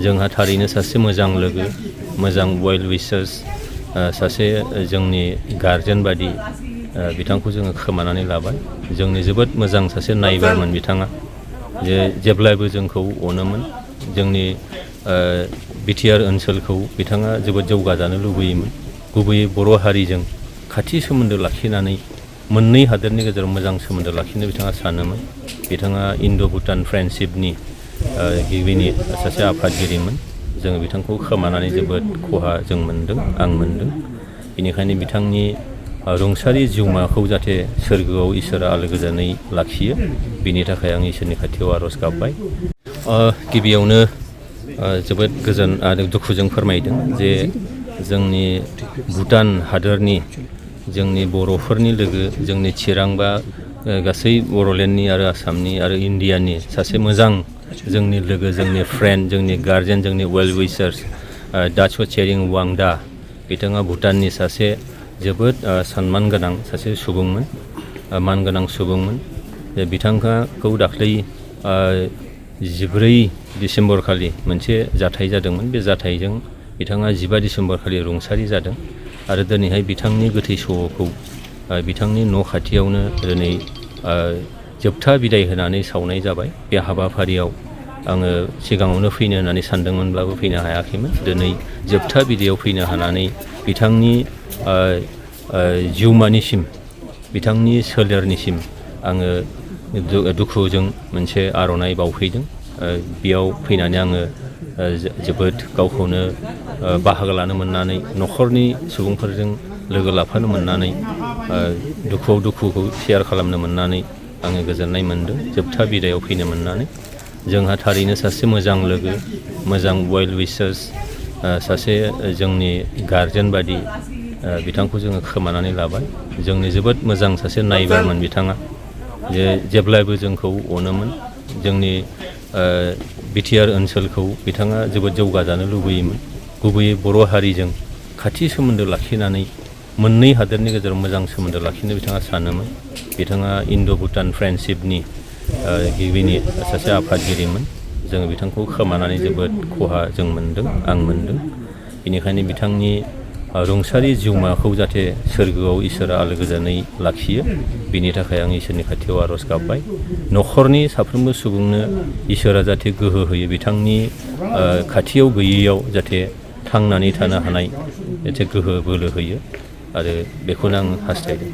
जोंहा थारैनो सासे मोजां लोगो, मोजां वेल विशार्स, सासे जोंनि गार्जेन बादि बिथांखौ जोङो खोमानानै लाबाय। जोंनि जोबोद मोजां सासे नायबारमोन बिथाङा, जेब्लायबो जोंखौ अनोमोन। जोंनि बिटिआर ओनसोलखौ बिथाङा जोबोद जौगाजानो लुबैयोमोन। गुबैयै बर' हारिजों खाथि सोमोन्दो लाखिनानै मोननै हादोरनि गेजेराव मोजां सोमोन्दो लाखिनो बिथाङा सानोमोन। बिथाङा इन्ड' भुटान फ्रेन्डशिपनि गिबिनि सासे आफादगिरिमोन। जोङो बिथांखौ खोमानानै जोबोद खहा जों मोनदों, आं मोनदों। बेनिखायनो बिथांनि रुंसारि जिउमाखौ जाहाथे सोरगोआव इसोरा आलो गोजोनै लाखियो, बिनि थाखाय आं इसोरनि खाथियाव आर'ज गाबबाय। गिबियावनो जोबोद गोजोन आरो दुखुजों फोरमायदों जे जोंनि भुटान हादोरनि जोंनि बर'फोरनि लोगो, जोंनि चिरां बा गासै बर'लेण्डनि आरो आसामनि आरो इण्डियानि सासे मोजां जोंनि लोगो, जोंनि फ्रेन्ड, जोंनि गार्जेन, जोंनि वेल विशार्स दाचो चेरिं वांदा, बिथाङा भुटाननि सासे जोबोद सनमान गोनां सासे सुबुंमोन, मानगोनां सुबुंमोन। बिथांखौ दाख्लै 14 डिसेम्बर खालि मोनसे जाथाय जादोंमोन। बे जाथायजों बिथाङा 15 डिसेम्बर खालि रुंसारि जादों आरो दिनैहाय बिथांनि गोथै सह'खौ बिथांनि न' खाथियावनो दिनै जोबथा बिदाय होनानै सावनाय जाबाय। बे हाबाफारियाव आङो सिगाङावनो फैनो होननानै सानदोंमोनब्लाबो फैनो हायाखैमोन। दिनै जोबथा बिदायाव फैनो हानानै बिथांनि जिउमानिसिम, बिथांनि सोलेरनिसिम आङो दुखुजों मोनसे आर'नाइ बावफैदों। बेयाव फैनानै आङो जोबोद गावखौनो बाहागो लानो मोननानै, न'खरनि सुबुंफोरजों लोगो लाफानो मोननानै, दुखुआव दुखुखौ शेयार खालामनो मोननानै आङो गोजोननाय मोनदों। जोबथा बिदायाव फैनो मोननानै जोंहा थारैनो सासे मोजां लोगो, मोजां वेल विशार्स, सासे जोंनि गार्जेन बादि बिथांखौ जोङो खोमानानै लाबाय। जोंनि जोबोद मोजां सासे नायबारमोन बिथाङा, जेब्लायबो जोंखौ अनोमोन। जोंनि बिटिआर ओनसोलखौ बिथाङा जोबोद जौगाजानो लुबैयोमन। गुबैयै बर' हारिजों खाथि सोमोन्दो लाखिनानै मोननै हादोरनि गेजेराव मोजां सोमोन्दो लाखिनो बिथाङा सानोमोन। बिथाङा इन्ड' भुटान फ्रेन्डशिपनि गिबिनि सासे आफादगिरिमोन। जोङो बिथांखौ खोमानानै जोबोद खहा जों मोनदों, आं मोनदों। बेनिखायनो बिथांनि रुंसारि जिउमाखौ जाहाथे सोरगोआव इसोरा आलो गोजोनै लाखियो, बिनि थाखाय आं इसोरनि खाथियाव आर'ज गाबबाय। न'खरनि साफ्रोमबो सुबुंनो इसोरा जाहाथे गोहो होयो, बिथांनि खाथियाव गैयैयाव जाहाथे थांनानै थानो हानाय मोनसे गोहो बोलो होयो, आरो बेखौनो आं हास्थायदों।